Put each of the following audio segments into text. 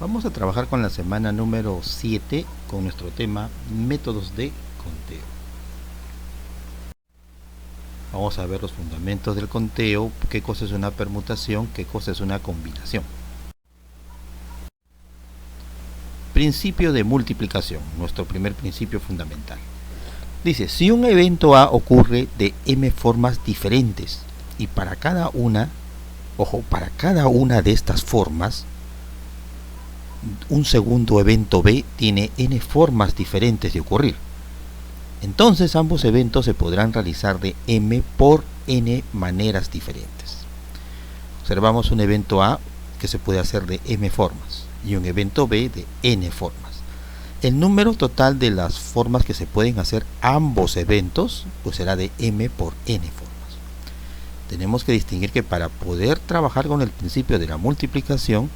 Vamos a trabajar con la semana número 7 con nuestro tema métodos de conteo. Vamos a ver los fundamentos del conteo, qué cosa es una permutación, qué cosa es una combinación. Principio de multiplicación, nuestro primer principio fundamental. Dice, si un evento A ocurre de m formas diferentes y para cada una, para cada una de estas formas, un segundo evento B tiene n formas diferentes de ocurrir. Entonces ambos eventos se podrán realizar de m por n maneras diferentes. Observamos un evento A que se puede hacer de m formas y un evento B de n formas. El número total de las formas que se pueden hacer ambos eventos pues será de m por n formas. Tenemos que distinguir que para poder trabajar con el principio de la multiplicación,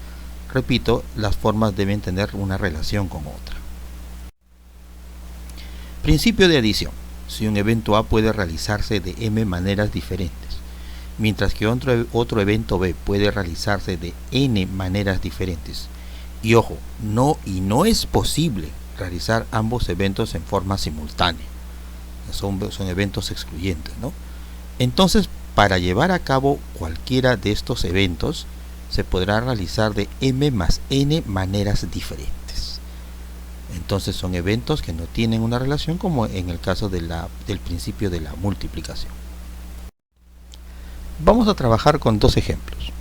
repito, las formas deben tener una relación con otra. Principio de adición. Si un evento A puede realizarse de m maneras diferentes, mientras que otro evento B puede realizarse de n maneras diferentes, y ojo, no es posible realizar ambos eventos en forma simultánea. Son eventos excluyentes, ¿no? Entonces, para llevar a cabo cualquiera de estos eventos, se podrá realizar de m más n maneras diferentes. Entonces son eventos que no tienen una relación, como en el caso del principio de la multiplicación. Vamos a trabajar con dos ejemplos.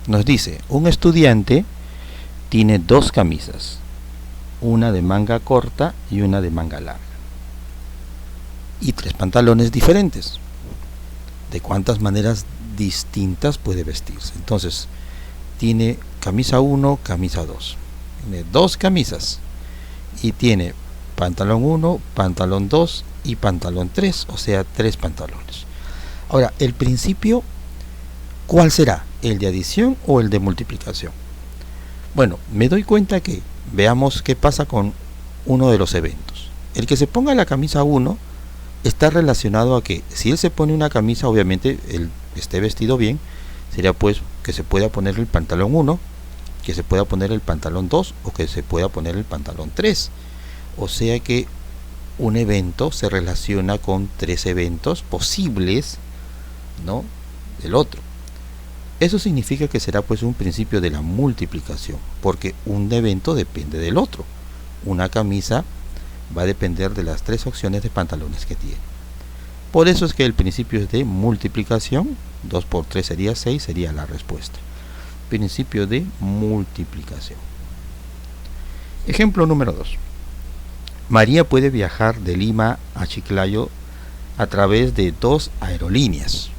Nos dice, un estudiante tiene dos camisas, una de manga corta y una de manga larga, y tres pantalones diferentes. ¿De cuántas maneras distintas puede vestirse? Entonces, tiene camisa 1, camisa 2. Tiene dos camisas y tiene pantalón 1, pantalón 2 y pantalón 3, o sea, tres pantalones. Ahora, el principio, ¿cuál será? ¿El de adición o el de multiplicación? Bueno, me doy cuenta que veamos qué pasa con uno de los eventos. El que se ponga la camisa 1 está relacionado a que si él se pone una camisa, obviamente él esté vestido bien, sería pues que se pueda poner el pantalón 1, que se pueda poner el pantalón 2 o que se pueda poner el pantalón 3. O sea que un evento se relaciona con tres eventos posibles, ¿no?, del otro. Eso significa que será pues un principio de la multiplicación, porque un evento depende del otro. Una camisa va a depender de las tres opciones de pantalones que tiene. Por eso es que el principio es de multiplicación. 2 por 3 sería 6, sería la respuesta. Principio de multiplicación. Ejemplo número 2. María puede viajar de Lima a Chiclayo a través de dos aerolíneas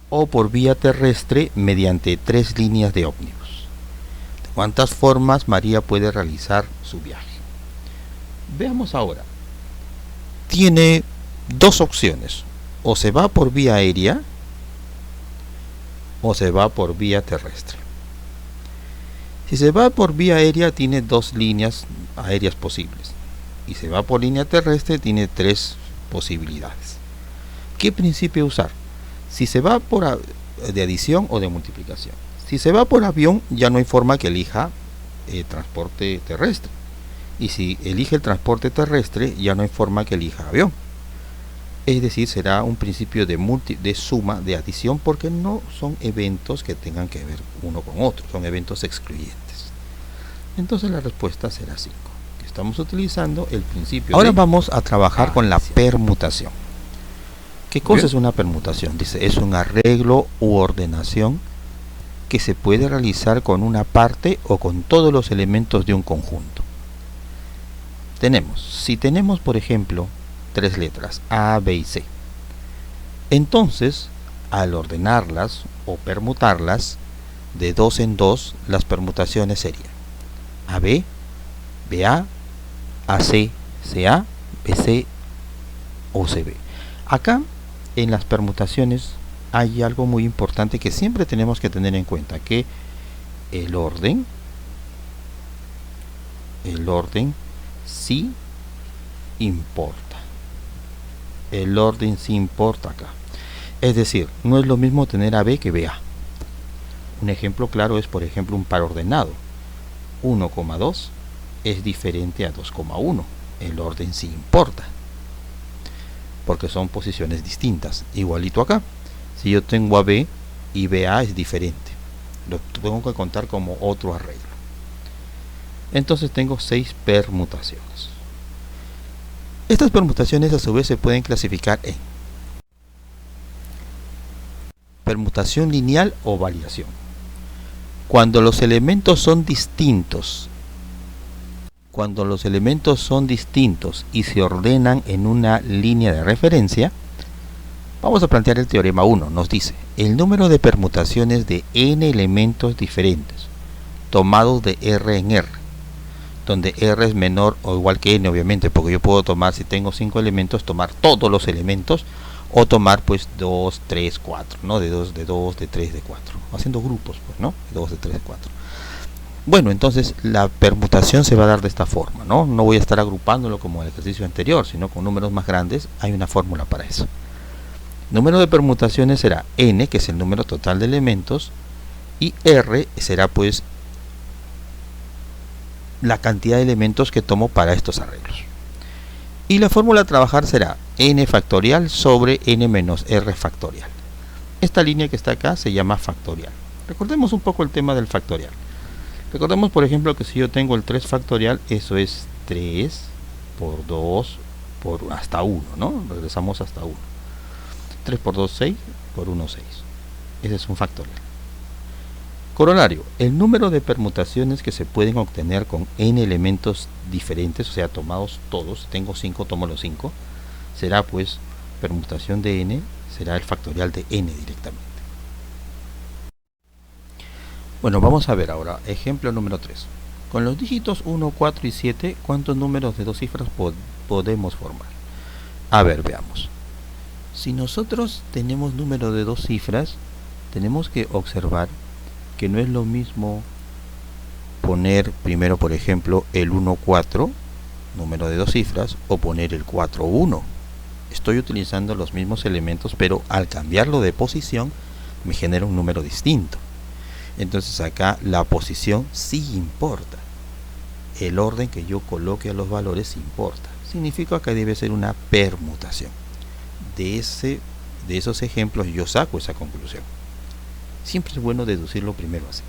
o por vía terrestre mediante tres líneas de ómnibus. ¿De cuántas formas María puede realizar su viaje? Veamos ahora. Tiene dos opciones: o se va por vía aérea o se va por vía terrestre. Si se va por vía aérea, tiene dos líneas aéreas posibles, y se va por línea terrestre, tiene tres posibilidades. ¿Qué principio usar? Si se va de adición o de multiplicación. Si se va por avión, ya no hay forma que elija transporte terrestre, y si elige el transporte terrestre, ya no hay forma que elija avión. Es decir, será un principio de suma, de adición, porque no son eventos que tengan que ver uno con otro, son eventos excluyentes. Entonces la respuesta será 5. Estamos utilizando el principio. Ahora vamos a trabajar con la permutación. ¿Qué cosa es una permutación? Dice, es un arreglo u ordenación que se puede realizar con una parte o con todos los elementos de un conjunto. Si tenemos, por ejemplo, tres letras, A, B y C, entonces, al ordenarlas o permutarlas de dos en dos, las permutaciones serían AB, BA, AC, CA, BC o CB. Acá, en las permutaciones, hay algo muy importante que siempre tenemos que tener en cuenta, que el orden sí importa. El orden sí importa acá. Es decir, no es lo mismo tener AB que BA. Un ejemplo claro es, por ejemplo, un par ordenado. 1,2 es diferente a 2,1. El orden sí importa, porque son posiciones distintas. Igualito acá, si yo tengo a B y BA es diferente, lo tengo que contar como otro arreglo. Entonces tengo 6 permutaciones. Estas permutaciones a su vez se pueden clasificar en permutación lineal o variación. Cuando los elementos son distintos y se ordenan en una línea de referencia, vamos a plantear el teorema 1. Nos dice el número de permutaciones de n elementos diferentes tomados de R en R, donde R es menor o igual que n, obviamente, porque yo puedo tomar, si tengo 5 elementos, tomar todos los elementos, o tomar pues 2, 3, 4, ¿no? De 2, de 3, de 4, haciendo grupos, pues, ¿no? De 2, de 3, de 4. Bueno, entonces la permutación se va a dar de esta forma, ¿no? No voy a estar agrupándolo como el ejercicio anterior, sino con números más grandes. Hay una fórmula para eso. Número de permutaciones será n, que es el número total de elementos, y r será pues la cantidad de elementos que tomo para estos arreglos. Y la fórmula a trabajar será n factorial sobre n menos r factorial. Esta línea que está acá se llama factorial. Recordemos un poco el tema del factorial. Recordemos, por ejemplo, que si yo tengo el 3 factorial, eso es 3 por 2 por hasta 1, ¿no? Regresamos hasta 1. 3 por 2, 6, por 1, 6. Ese es un factorial. Corolario, el número de permutaciones que se pueden obtener con n elementos diferentes, o sea, tomados todos, si tengo 5, tomo los 5, será pues permutación de n, será el factorial de n directamente. Bueno, vamos a ver ahora, ejemplo número 3. Con los dígitos 1, 4 y 7, ¿cuántos números de 2 cifras podemos formar? A ver, veamos. Si nosotros tenemos número de 2 cifras, tenemos que observar que no es lo mismo poner primero, por ejemplo, el 1, 4, número de 2 cifras, o poner el 4, 1. Estoy utilizando los mismos elementos, pero al cambiarlo de posición me genera un número distinto. Entonces acá la posición sí importa. El orden que yo coloque a los valores importa. Significa que debe ser una permutación. De esos ejemplos yo saco esa conclusión. Siempre es bueno deducirlo primero así.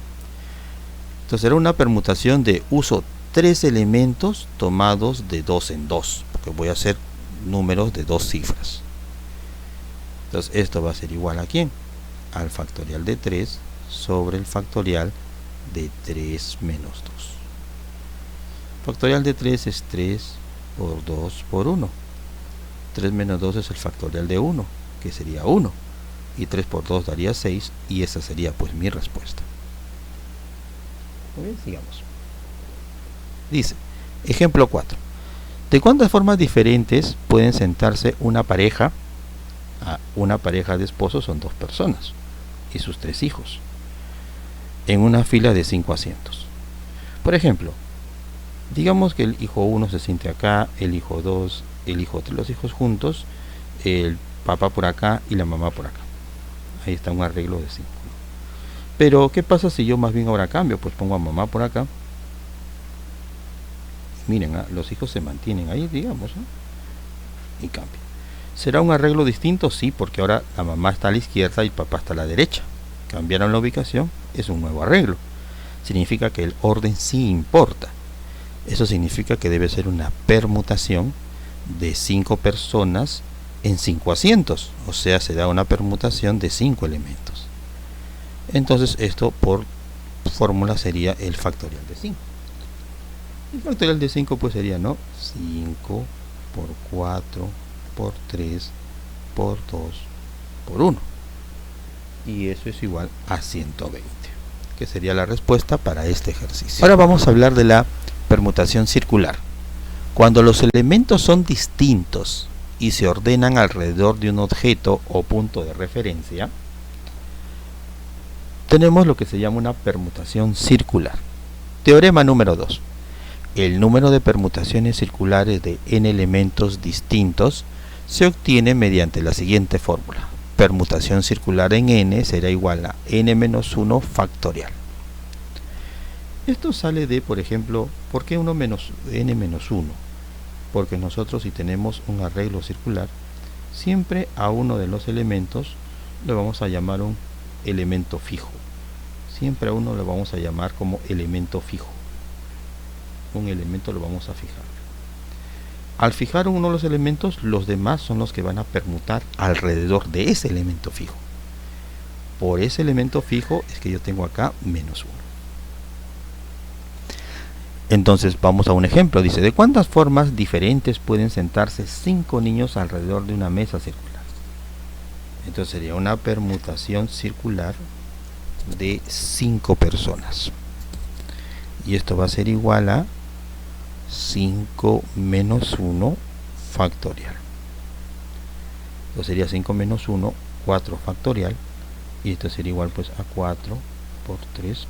Entonces será una permutación de uso 3 elementos tomados de 2 en 2, porque voy a hacer números de 2 cifras. Entonces esto va a ser igual a ¿quién? Al factorial de 3 sobre el factorial de 3 menos 2. Factorial de 3 es 3 por 2 por 1. 3 menos 2 es el factorial de 1, que sería 1. Y 3 por 2 daría 6, y esa sería pues mi respuesta. Muy bien, sigamos. Dice, ejemplo 4. ¿De cuántas formas diferentes pueden sentarse una pareja? Una pareja de esposos son 2 personas y sus 3 hijos en una fila de 5 asientos. Por ejemplo, digamos que el hijo 1 se siente acá, el hijo 2, el hijo 3, los hijos juntos, el papá por acá y la mamá por acá. Ahí está un arreglo de 5. Pero ¿qué pasa si yo más bien ahora cambio? Pues pongo a mamá por acá. Miren, los hijos se mantienen ahí, digamos, ¿no? Y cambia. ¿Será un arreglo distinto? Sí, porque ahora la mamá está a la izquierda y el papá está a la derecha. Cambiaron la ubicación, es un nuevo arreglo. Significa que el orden sí importa. Eso significa que debe ser una permutación de 5 personas en 5 asientos, o sea, se da una permutación de 5 elementos. Entonces esto por fórmula sería el factorial de 5. El factorial de 5 pues sería, ¿no? 5 por 4 por 3 por 2 por 1. Y eso es igual a 120, que sería la respuesta para este ejercicio. Ahora vamos a hablar de la permutación circular. Cuando los elementos son distintos y se ordenan alrededor de un objeto o punto de referencia, tenemos lo que se llama una permutación circular. Teorema número 2. El número de permutaciones circulares de n elementos distintos se obtiene mediante la siguiente fórmula. Permutación circular en n será igual a n menos 1 factorial. Esto sale de, por ejemplo, ¿por qué n menos 1? Porque nosotros, si tenemos un arreglo circular, siempre a uno de los elementos le vamos a llamar un elemento fijo. Siempre a uno le vamos a llamar como elemento fijo. Un elemento lo vamos a fijar. Al fijar uno de los elementos, los demás son los que van a permutar alrededor de ese elemento fijo. Por ese elemento fijo es que yo tengo acá menos 1. Entonces vamos a un ejemplo. Dice, ¿de cuántas formas diferentes pueden sentarse 5 niños alrededor de una mesa circular? Entonces sería una permutación circular de 5 personas. Y esto va a ser igual a 5 menos 1 factorial. Entonces sería 5 menos 1, 4 factorial. Y esto sería igual pues a 4 por 3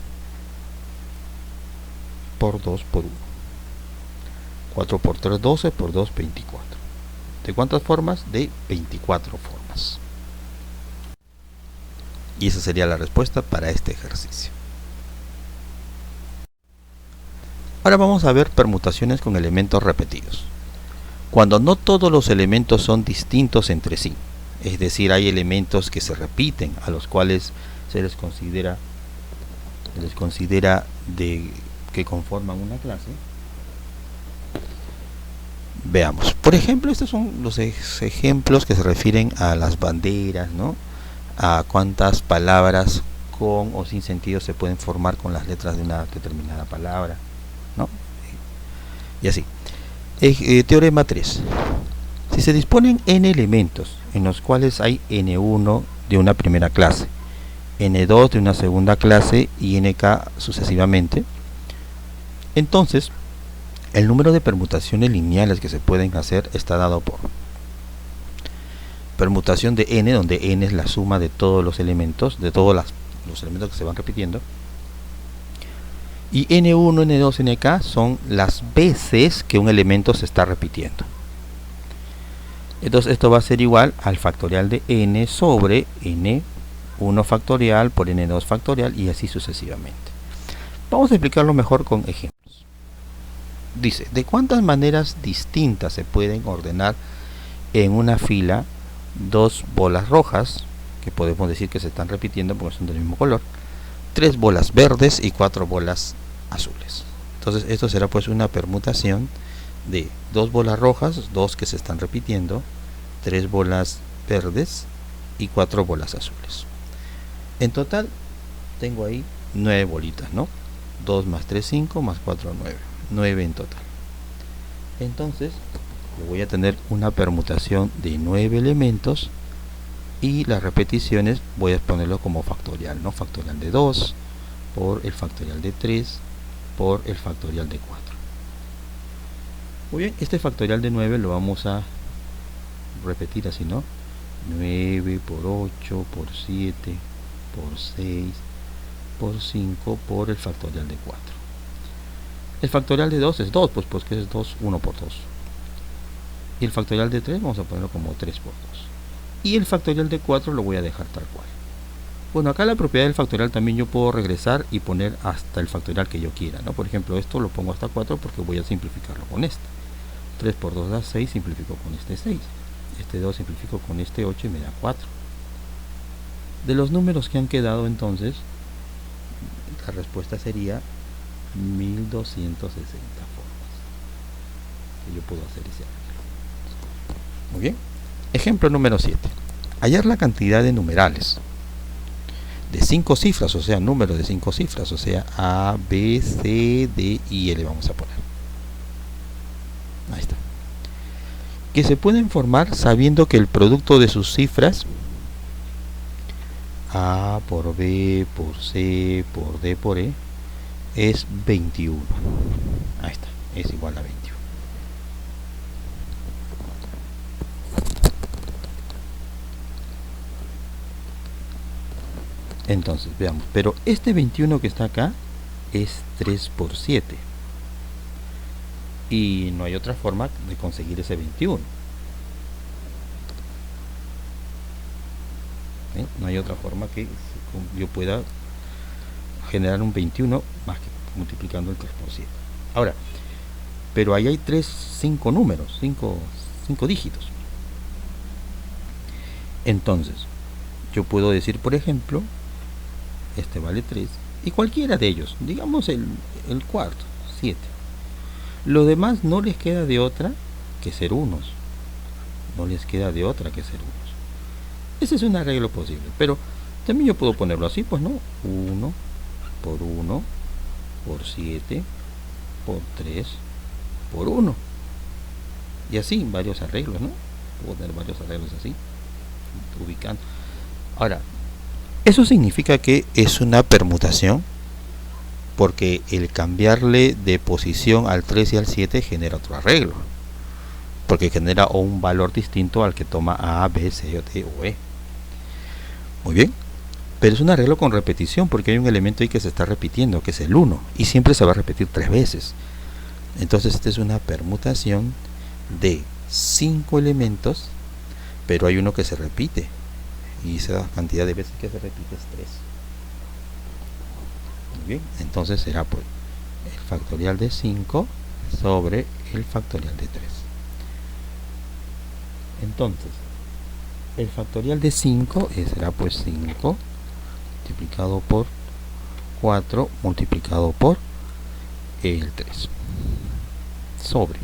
por 2 por 1. 4 por 3, 12, por 2, 24. ¿De cuántas formas? De 24 formas. Y esa sería la respuesta para este ejercicio. Ahora vamos a ver permutaciones con elementos repetidos. Cuando no todos los elementos son distintos entre sí, es decir, hay elementos que se repiten, a los cuales se les considera que conforman una clase. Veamos, por ejemplo, estos son los ejemplos que se refieren a las banderas, ¿no? A cuántas palabras con o sin sentido se pueden formar con las letras de una determinada palabra, ¿no? Y así. Teorema 3. Si se disponen n elementos en los cuales hay n1 de una primera clase, n2 de una segunda clase y nk sucesivamente, entonces el número de permutaciones lineales que se pueden hacer está dado por permutación de n, donde n es la suma de todos los elementos, de todos los elementos que se van repitiendo, y n1, n2, nk son las veces que un elemento se está repitiendo. Entonces esto va a ser igual al factorial de n sobre n1 factorial por n2 factorial y así sucesivamente. Vamos a explicarlo mejor con ejemplos. Dice, ¿de cuántas maneras distintas se pueden ordenar en una fila dos bolas rojas, que podemos decir que se están repitiendo porque son del mismo color, 3 bolas verdes y 4 bolas azules? Entonces esto será pues una permutación de 2 bolas rojas, 2 que se están repitiendo, 3 bolas verdes y 4 bolas azules. En total tengo ahí 9 bolitas, ¿no? 2 más 3, 5, más 4, 9 en total. Entonces voy a tener una permutación de 9 elementos y las repeticiones voy a ponerlo como factorial, ¿no? Factorial de 2 por el factorial de 3 por el factorial de 4. Muy bien, este factorial de 9 lo vamos a repetir así, ¿no? 9 por 8 por 7 por 6 por 5 por el factorial de 4. El factorial de 2 es 2, pues que es 2, 1 por 2. Y el factorial de 3 vamos a ponerlo como 3 por 2. Y el factorial de 4 lo voy a dejar tal cual. Bueno, acá la propiedad del factorial también yo puedo regresar y poner hasta el factorial que yo quiera, ¿no? Por ejemplo, esto lo pongo hasta 4 porque voy a simplificarlo con este. 3 por 2 da 6, simplifico con este 6. Este 2 simplifico con este 8 y me da 4. De los números que han quedado entonces, la respuesta sería 1260 formas que yo puedo hacer ese arreglo. Muy bien. Ejemplo número 7. Hallar la cantidad de numerales de 5 cifras, o sea, números de 5 cifras, o sea, A, B, C, D y L vamos a poner. Ahí está. Que se pueden formar sabiendo que el producto de sus cifras A por B, por C, por D, por E es 21. Ahí está, es igual a 21. Entonces, veamos, pero este 21 que está acá es 3 por 7. Y no hay otra forma de conseguir ese 21. No hay otra forma que yo pueda generar un 21 más que multiplicando el 3 por 7. Ahora, pero ahí hay 5 números, 5 dígitos. Entonces, yo puedo decir, por ejemplo, este vale 3, y cualquiera de ellos, digamos el cuarto, 7. Los demás no les queda de otra que ser unos. No les queda de otra que ser unos. Ese es un arreglo posible, pero también yo puedo ponerlo así, pues no, 1 por 1 por 7 por 3 por 1. Y así, varios arreglos, ¿no? Puedo tener varios arreglos así, ubicando. Ahora, eso significa que es una permutación, porque el cambiarle de posición al 3 y al 7 genera otro arreglo, porque genera un valor distinto al que toma A, B, C, D o E. Muy bien, pero es un arreglo con repetición, porque hay un elemento ahí que se está repitiendo, que es el 1, y siempre se va a repetir 3 veces. Entonces esta es una permutación de 5 elementos, pero hay uno que se repite, y esa cantidad de veces que se repite es 3. Muy bien, entonces será pues el factorial de 5 sobre el factorial de 3. Entonces, el factorial de 5 será pues 5 multiplicado por 4 multiplicado por el 3 sobre,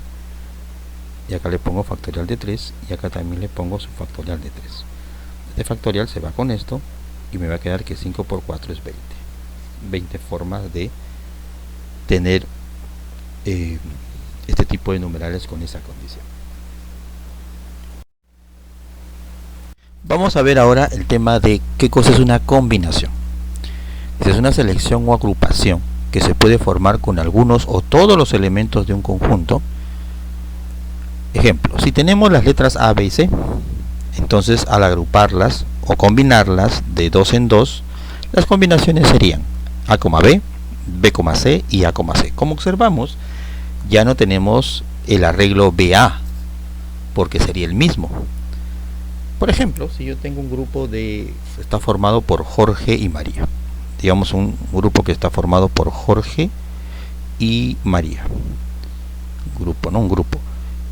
y acá le pongo factorial de 3, y acá también le pongo su factorial de 3. Este factorial se va con esto y me va a quedar que 5 por 4 es 20. 20 formas de tener este tipo de numerales con esa condición. Vamos a ver ahora el tema de qué cosa es una combinación. Es una selección o agrupación que se puede formar con algunos o todos los elementos de un conjunto. Ejemplo, si tenemos las letras A, B y C, entonces al agruparlas o combinarlas de 2 en 2, las combinaciones serían A, B, B, C y A, C. Como observamos, ya no tenemos el arreglo BA, porque sería el mismo. Por ejemplo, si yo tengo un grupo está formado por Jorge y María, digamos un grupo que está formado por Jorge y María, un grupo,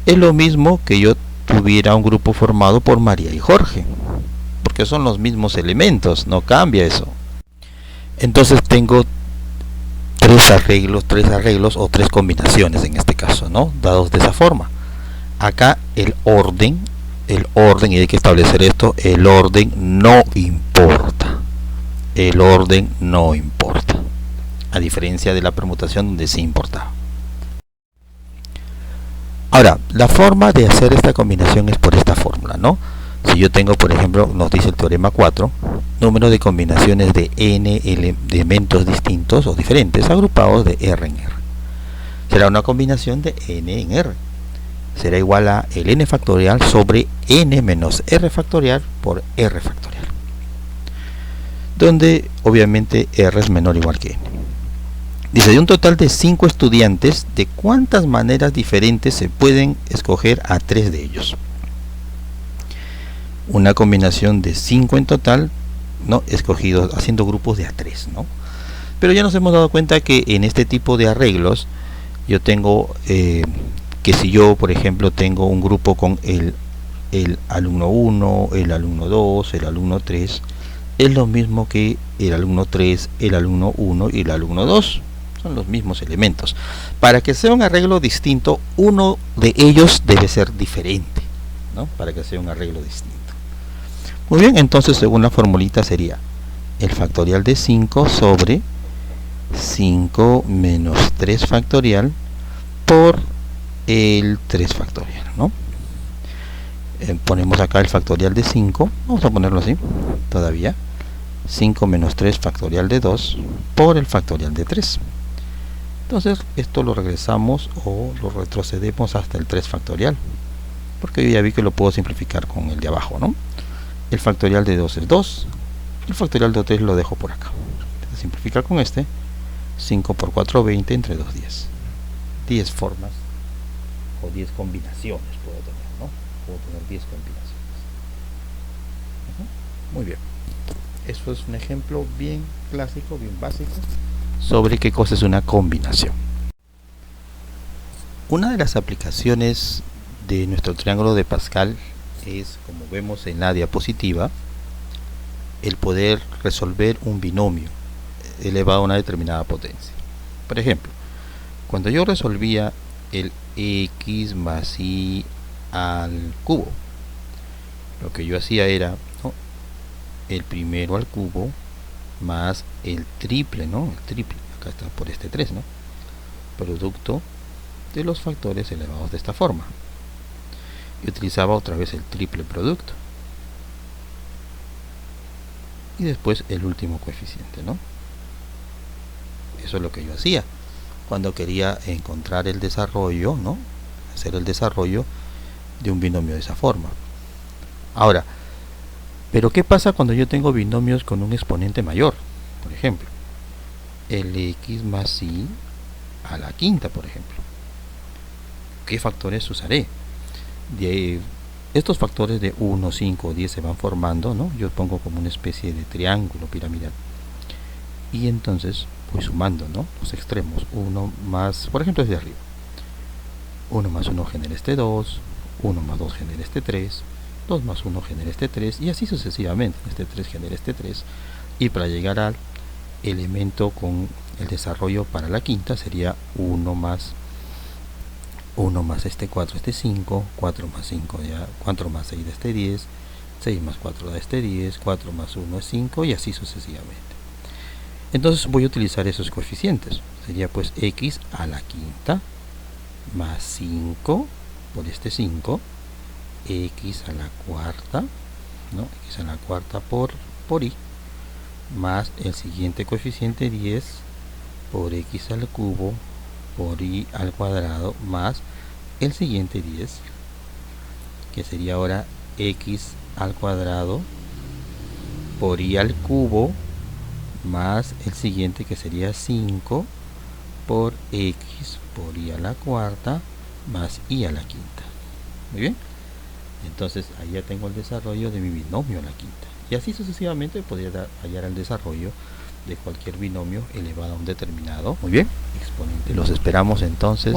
es lo mismo que yo tuviera un grupo formado por María y Jorge, porque son los mismos elementos, no cambia eso. Entonces tengo tres arreglos o 3 combinaciones en este caso, ¿no? Dados de esa forma. Acá el orden, y hay que establecer esto, el orden no importa. El orden no importa, a diferencia de la permutación donde sí importa. Ahora, la forma de hacer esta combinación es por esta fórmula, ¿no? Si yo tengo, por ejemplo, nos dice el teorema 4, número de combinaciones de n elementos distintos o diferentes agrupados de R en R. Será una combinación de n en R. Será igual a el n factorial sobre n menos r factorial por r factorial, donde obviamente r es menor o igual que n. Dice, de un total de 5 estudiantes, ¿de cuántas maneras diferentes se pueden escoger a 3 de ellos? Una combinación de 5 en total, ¿no? Escogidos, haciendo grupos de a 3, ¿no? Pero ya nos hemos dado cuenta que en este tipo de arreglos, yo tengo que si yo, por ejemplo, tengo un grupo con el alumno 1, el alumno 2, el alumno 3, es lo mismo que el alumno 3, el alumno 1 y el alumno 2. Son los mismos elementos. Para que sea un arreglo distinto, uno de ellos debe ser diferente, ¿no? Para que sea un arreglo distinto. Muy bien, entonces según la formulita sería el factorial de 5 sobre 5 menos 3 factorial por el 3 factorial, ¿no? Ponemos acá el factorial de 5, vamos a ponerlo así, todavía, 5 menos 3 factorial de 2 por el factorial de 3. Entonces esto lo regresamos o lo retrocedemos hasta el 3 factorial, porque yo ya vi que lo puedo simplificar con el de abajo, ¿no? El factorial de 2 es 2, el factorial de 3 lo dejo por acá. Voy a simplificar con este, 5 por 4, 20, entre 2, 10. 10 formas o 10 combinaciones puedo tener, ¿no? Puedo tener 10 combinaciones. Muy bien. Eso es un ejemplo bien clásico, bien básico sobre qué cosa es una combinación. Una de las aplicaciones de nuestro triángulo de Pascal es, como vemos en la diapositiva, el poder resolver un binomio elevado a una determinada potencia. Por ejemplo, cuando yo resolvía el x más y al cubo, lo que yo hacía era, ¿no?, el primero al cubo más el triple, ¿no? El triple, acá está por este 3, ¿no? Producto de los factores elevados de esta forma. Y utilizaba otra vez el triple producto. Y después el último coeficiente, ¿no? Eso es lo que yo hacía cuando quería encontrar el desarrollo, ¿no? Hacer el desarrollo de un binomio de esa forma. Ahora, pero ¿qué pasa cuando yo tengo binomios con un exponente mayor? Por ejemplo, el x más y a la quinta, por ejemplo. ¿Qué factores usaré? Estos factores de 1, 5 o 10 se van formando, ¿no? Yo pongo como una especie de triángulo piramidal. Y entonces voy sumando, ¿no?, los extremos. 1 más, por ejemplo, desde arriba. 1 más 1 genera este 2, 1 más 2 genera este 3, 2 más 1 genera este 3, y así sucesivamente. Este 3 genera este 3. Y para llegar al elemento con el desarrollo para la quinta sería 1 más este 4, este 5, 4 más 5 ya, 4 más 6 de este 10, 6 más 4 da este 10, 4 más 1 es 5, y así sucesivamente. Entonces voy a utilizar esos coeficientes. Sería pues x a la quinta más 5 por este 5, x a la cuarta, ¿no?, x a la cuarta por y, más el siguiente coeficiente 10 por x al cubo por y al cuadrado, más el siguiente 10, que sería ahora x al cuadrado por y al cubo, más el siguiente, que sería 5 por x por y a la cuarta más y a la quinta. Muy bien, entonces ahí ya tengo el desarrollo de mi binomio a la quinta, y así sucesivamente podría hallar el desarrollo de cualquier binomio elevado a un determinado, muy bien, exponente. Los esperamos entonces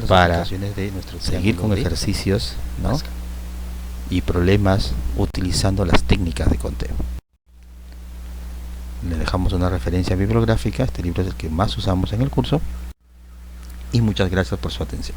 para de nuestro seguir con ejercicios, ¿no?, y problemas utilizando las técnicas de conteo. Le dejamos una referencia bibliográfica. Este libro es el que más usamos en el curso, y muchas gracias por su atención.